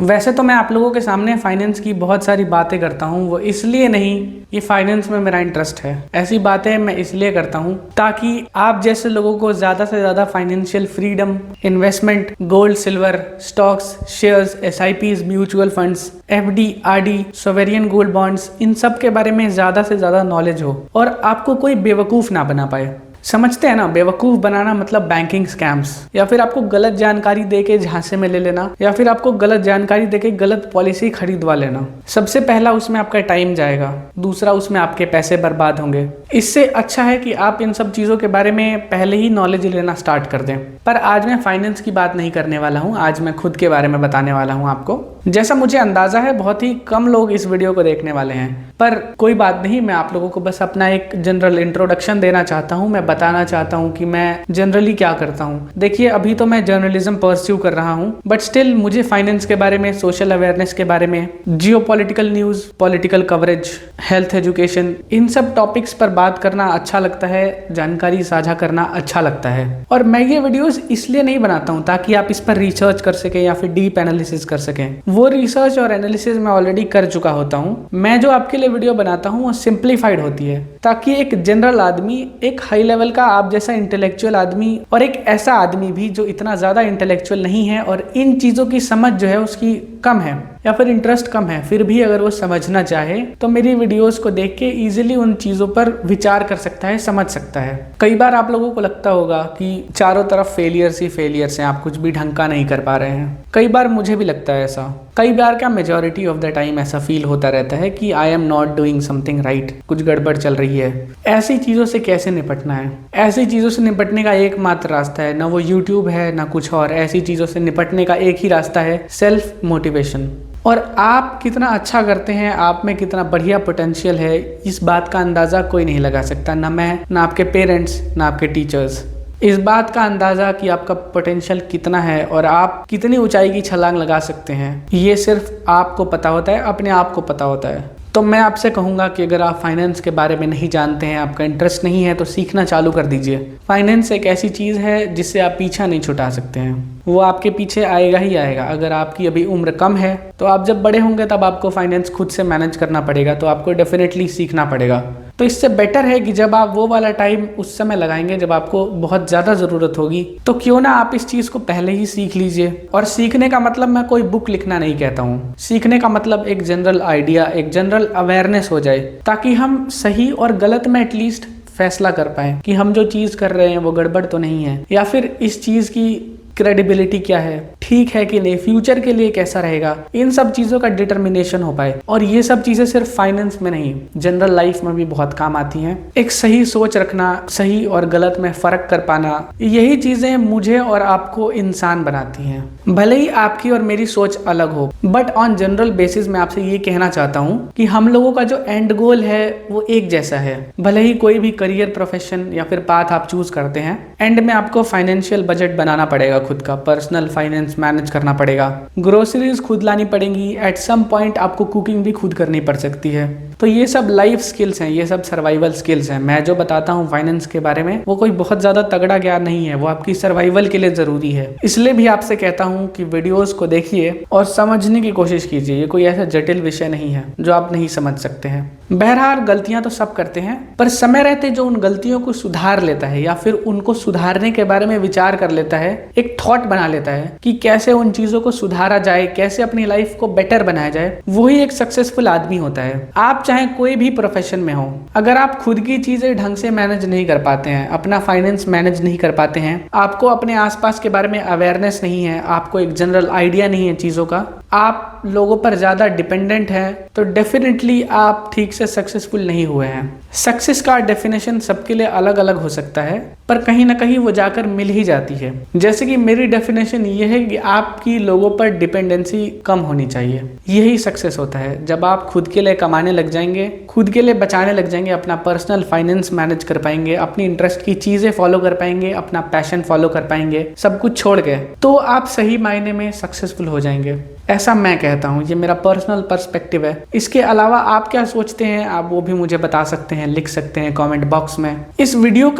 वैसे तो मैं आप लोगों के सामने फाइनेंस की बहुत सारी बातें करता हूँ, वो इसलिए नहीं कि फाइनेंस में मेरा इंटरेस्ट है। ऐसी बातें मैं इसलिए करता हूँ ताकि आप जैसे लोगों को ज़्यादा से ज़्यादा financial freedom, investment, gold, silver, stocks, shares, SIPs, mutual funds, FD, RD, sovereign gold bonds, इन सब के बारे में ज़्यादा से ज़्यादा नॉलेज हो और आपको कोई बेवकूफ़ ना बना पाए। समझते हैं ना, बेवकूफ बनाना मतलब बैंकिंग स्कैम्स, या फिर आपको गलत जानकारी देके झांसे में ले लेना, या फिर आपको गलत जानकारी देके गलत पॉलिसी खरीदवा लेना। सबसे पहला उसमें आपका टाइम जाएगा, दूसरा उसमें आपके पैसे बर्बाद होंगे। इससे अच्छा है कि आप इन सब चीज़ों के बारे में पहले ही नॉलेज लेना स्टार्ट कर दें। पर आज मैं फाइनेंस की बात नहीं करने वाला हूँ, आज मैं खुद के बारे में बताने वाला हूँ आपको। जैसा मुझे अंदाजा है बहुत ही कम लोग इस वीडियो को देखने वाले हैं, पर कोई बात नहीं, मैं आप लोगों को बस अपना एक जनरल इंट्रोडक्शन देना चाहता हूँ। मैं बताना चाहता हूँ कि मैं जनरली क्या करता हूँ। देखिए, अभी तो मैं जर्नलिज्म परस्यू कर रहा हूँ, बट स्टिल मुझे फाइनेंस के बारे में, सोशल अवेयरनेस के बारे में, geopolitical news, political coverage, health education, इन सब टॉपिक्स पर बात करना अच्छा लगता है, जानकारी साझा करना अच्छा लगता है। और मैं ये वीडियोस इसलिए नहीं बनाता हूँ ताकि आप इस पर रिसर्च कर सकें या फिर डीप एनालिसिस कर सकें। वो रिसर्च और एनालिसिस मैं ऑलरेडी कर चुका होता हूँ। मैं जो आपके लिए वीडियो बनाता हूँ वो सिंप्लीफाइड होती है ताकि एक जनरल आदमी, एक हाई लेवल का आप जैसा इंटेलेक्चुअल आदमी, और एक ऐसा आदमी भी जो इतना ज़्यादा इंटेलेक्चुअल नहीं है और इन चीज़ों की समझ जो है उसकी कम है या फिर इंटरेस्ट कम है, फिर भी अगर वो समझना चाहे तो मेरी वीडियोस को देख के इजीली उन चीज़ों पर विचार कर सकता है, समझ सकता है। कई बार आप लोगों को लगता होगा कि चारों तरफ फेलियर्स ही फेलियर्स हैं, आप कुछ भी ढंग का नहीं कर पा रहे हैं। कई बार मुझे भी लगता है ऐसा, कई बार क्या मेजॉरिटी ऑफ द टाइम ऐसा फील होता रहता है कि I am not doing something right, कुछ गड़बड़ चल रही है। ऐसी चीज़ों से कैसे निपटना है? ऐसी चीज़ों से निपटने का एकमात्र रास्ता है, ना वो यूट्यूब है ना कुछ और। ऐसी चीज़ों से निपटने का एक ही रास्ता है, सेल्फ मोटिवेशन। और आप कितना अच्छा करते हैं, आप में कितना बढ़िया पोटेंशियल है, इस बात का अंदाज़ा कोई नहीं लगा सकता, ना मैं, ना आपके पेरेंट्स, ना आपके टीचर्स। इस बात का अंदाज़ा कि आपका पोटेंशियल कितना है और आप कितनी ऊंचाई की छलांग लगा सकते हैं, ये सिर्फ आपको पता होता है, अपने आप को पता होता है। तो मैं आपसे कहूँगा कि अगर आप फाइनेंस के बारे में नहीं जानते हैं, आपका इंटरेस्ट नहीं है, तो सीखना चालू कर दीजिए। फाइनेंस एक ऐसी चीज़ है जिससे आप पीछा नहीं छुटा सकते हैं, वो आपके पीछे आएगा ही आएगा। अगर आपकी अभी उम्र कम है तो आप जब बड़े होंगे तब आपको फाइनेंस खुद से मैनेज करना पड़ेगा, तो आपको डेफिनेटली सीखना पड़ेगा। तो इससे बेटर है कि जब आप वो वाला टाइम उस समय लगाएंगे जब आपको बहुत ज़्यादा ज़रूरत होगी, तो क्यों ना आप इस चीज़ को पहले ही सीख लीजिए। और सीखने का मतलब मैं कोई बुक लिखना नहीं कहता हूँ, सीखने का मतलब एक जनरल आइडिया, एक जनरल अवेयरनेस हो जाए, ताकि हम सही और गलत में एटलीस्ट फैसला कर पाए कि हम जो चीज़ कर रहे हैं वो गड़बड़ तो नहीं है, या फिर इस चीज़ की क्रेडिबिलिटी क्या है, ठीक है कि नहीं, फ्यूचर के लिए कैसा रहेगा। इन सब चीज़ों का डिटर्मिनेशन हो पाए। और ये सब चीज़ें सिर्फ फाइनेंस में नहीं, जनरल लाइफ में भी बहुत काम आती हैं। एक सही सोच रखना, सही और गलत में फ़र्क कर पाना, यही चीज़ें मुझे और आपको इंसान बनाती हैं। भले ही आपकी और मेरी सोच अलग हो, बट ऑन जनरल बेसिस मैं आपसे ये कहना चाहता हूँ कि हम लोगों का जो एंड गोल है वो एक जैसा है। भले ही कोई भी करियर, प्रोफेशन या फिर पाथ आप चूज करते हैं, एंड में आपको फाइनेंशियल बजट बनाना पड़ेगा, खुद का पर्सनल फाइनेंस मैनेज करना पड़ेगा, ग्रोसरीज खुद लानी पड़ेंगी, एट सम पॉइंट आपको कुकिंग भी खुद करनी पड़ सकती है। तो ये सब लाइफ स्किल्स हैं, ये सब सर्वाइवल स्किल्स हैं। मैं जो बताता हूँ फाइनेंस के बारे में वो कोई बहुत ज़्यादा तगड़ा ज्ञान नहीं है, वो आपकी सर्वाइवल के लिए ज़रूरी है। इसलिए भी आपसे कहता हूँ कि वीडियोस को देखिए और समझने की कोशिश कीजिए। ये कोई ऐसा जटिल विषय नहीं है जो आप नहीं समझ सकते हैं। बहरहाल गलतियां तो सब करते हैं, पर समय रहते जो उन गलतियों को सुधार लेता है या फिर उनको सुधारने के बारे में विचार कर लेता है, एक थॉट बना लेता है कि कैसे उन चीजों को सुधारा जाए, कैसे अपनी लाइफ को बेटर बनाया जाए, वही एक सक्सेसफुल आदमी होता है। आप चाहे कोई भी प्रोफेशन में हो, अगर आप खुद की चीजें ढंग से मैनेज नहीं कर पाते हैं, अपना फाइनेंस मैनेज नहीं कर पाते हैं, आपको अपने आसपास के बारे में अवेयरनेस नहीं है, आपको एक जनरल आइडिया नहीं है चीजों का, आप लोगों पर ज्यादा डिपेंडेंट हैं, तो डेफिनेटली आप ठीक से सक्सेसफुल नहीं हुए हैं। सक्सेस का डेफिनेशन सबके लिए अलग अलग हो सकता है, पर कहीं ना कहीं वो जाकर मिल ही जाती है। जैसे कि मेरी डेफिनेशन ये है कि आपकी लोगों पर डिपेंडेंसी कम होनी चाहिए, यही सक्सेस होता है। जब आप खुद के लिए कमाने लग जाएंगे, खुद के लिए बचाने लग जाएंगे, अपना पर्सनल फाइनेंस मैनेज कर पाएंगे, अपनी इंटरेस्ट की चीजें फॉलो कर पाएंगे, अपना पैशन फॉलो कर पाएंगे, सब कुछ छोड़ के, तो आप सही मायने में सक्सेसफुल हो जाएंगे। ऐसा मैं कहता हूँ, ये मेरा पर्सनल पर्सपेक्टिव है। इसके अलावा आप क्या सोचते हैं, आप वो भी मुझे बता सकते हैं, लिख सकते हैं कमेंट बॉक्स में। इस वीडियो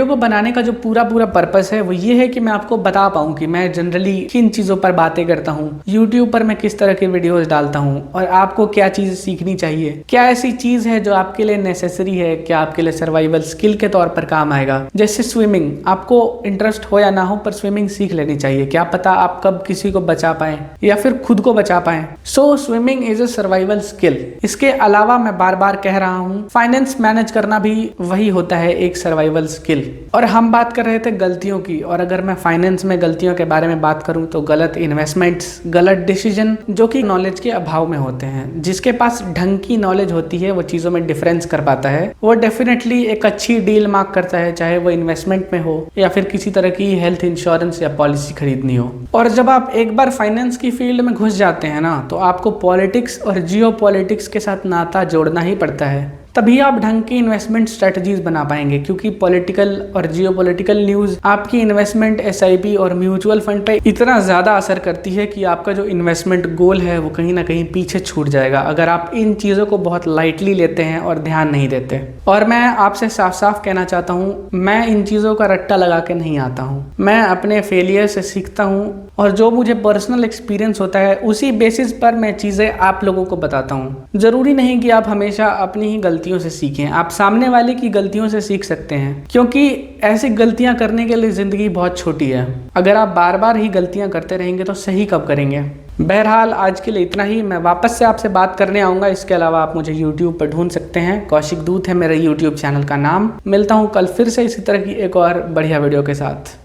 वीडियो को बनाने का जो पूरा पर्पस है वो ये है कि मैं आपको बता पाऊँ कि मैं जनरली किन चीज़ों पर बातें करता हूँ, यूट्यूब पर मैं किस तरह के वीडियोस डालता हूँ और आपको क्या चीज़ सीखनी चाहिए, क्या ऐसी चीज़ है जो आपके लिए नेसेसरी है, क्या आपके लिए सर्वाइवल स्किल के तौर पर काम आएगा। जैसे स्विमिंग, आपको इंटरेस्ट हो या ना हो पर स्विमिंग सीख लेनी चाहिए, क्या पता आप कब किसी को बचा पाए या फिर खुद को बचा पाए। So swimming is a survival skill. इसके अलावा मैं बार बार कह रहा हूँ, फाइनेंस मैनेज करना भी वही होता है, एक सर्वाइवल स्किल। और हम बात कर रहे थे गलतियों की, और अगर मैं फाइनेंस में गलतियों के बारे में बात करूं तो गलत इन्वेस्टमेंट्स, गलत डिसीजन जो कि नॉलेज के अभाव में होते हैं। जिसके पास ढंग की नॉलेज होती है वो चीज़ों में डिफरेंस कर पाता है, वो डेफिनेटली एक अच्छी डील मार्क करता है, चाहे वो इन्वेस्टमेंट में हो या फिर किसी तरह की हेल्थ इंश्योरेंस या पॉलिसी खरीदनी हो। और जब आप एक बार फाइनेंस की फील्ड में घुस जाते हैं ना, तो आपको पॉलिटिक्स और जियो पॉलिटिक्स के साथ नाता जोड़ना ही पड़ता है, तभी आप ढंग की इन्वेस्टमेंट स्ट्रेटजीज बना पाएंगे। क्योंकि पॉलिटिकल और जियोपॉलिटिकल न्यूज़ आपकी इन्वेस्टमेंट, एसआईपी और म्यूचुअल फंड पे इतना ज़्यादा असर करती है कि आपका जो इन्वेस्टमेंट गोल है वो कहीं ना कहीं पीछे छूट जाएगा अगर आप इन चीज़ों को बहुत लाइटली लेते हैं और ध्यान नहीं देते। और मैं आपसे साफ साफ कहना चाहता हूँ, मैं इन चीज़ों का रट्टा लगा के नहीं आता हूँ। मैं अपने फेलियर से सीखता हूँ और जो मुझे पर्सनल एक्सपीरियंस होता है उसी बेसिस पर मैं चीज़ें आप लोगों को बताता हूँ। ज़रूरी नहीं कि आप हमेशा अपनी ही गलतियों से सीखें, आप सामने वाले की गलतियों से सीख सकते हैं, क्योंकि ऐसी गलतियां करने के लिए ज़िंदगी बहुत छोटी है। अगर आप बार बार ही गलतियां करते रहेंगे तो सही कब करेंगे। बहरहाल आज के लिए इतना ही। मैं वापस से आपसे बात करने आऊँगा। इसके अलावा आप मुझे YouTube पर ढूंढ सकते हैं, कौशिक दूत है मेरे YouTube चैनल का नाम। मिलता हूँ कल फिर से इसी तरह की एक और बढ़िया वीडियो के साथ।